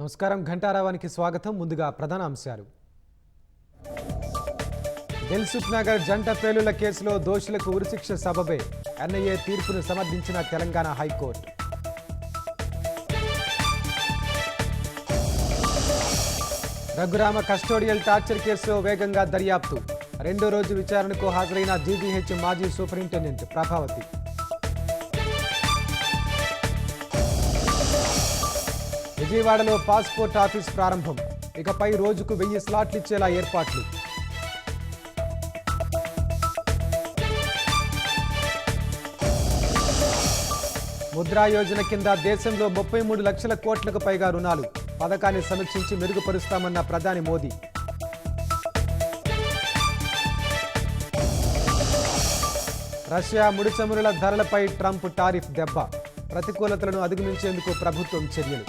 నమస్కారం, ఘంటారావానికి స్వాగతం. ముందుగా ప్రధాన అంశాలు. దిల్సుఖ్ నగర్ జంట పేలుళ్ల కేసులో దోషులకు ఉరిశిక్ష సబబే ఎన్ఐఏ తీర్పును సమర్థించిన Telangana high court. Raghurama custodial torture కేసులో వేగంగా దర్యాప్తు. రెండో రోజు విచారణకు హాజరైన జీజీహెచ్ మాజీ సూపరింటెండెంట్ ప్రభావతి. విజయవాడలో పాస్పోర్ట్ ఆఫీస్ ప్రారంభం. ఇకపై రోజుకు 1000 స్లాట్లు ఇచ్చేలా ఏర్పాట్లు. ముద్రా యోజన కింద దేశంలో 33 లక్షల కోట్లకు పైగా రుణాలు. పథకాన్ని సమీక్షించి మెరుగుపరుస్తామన్న ప్రధాని మోదీ. రష్యా ముడి చమురుల ధరలపై ట్రంప్ టారిఫ్ దెబ్బ. ప్రతికూలతలను అధిగమించేందుకు ప్రభుత్వం చర్యలు.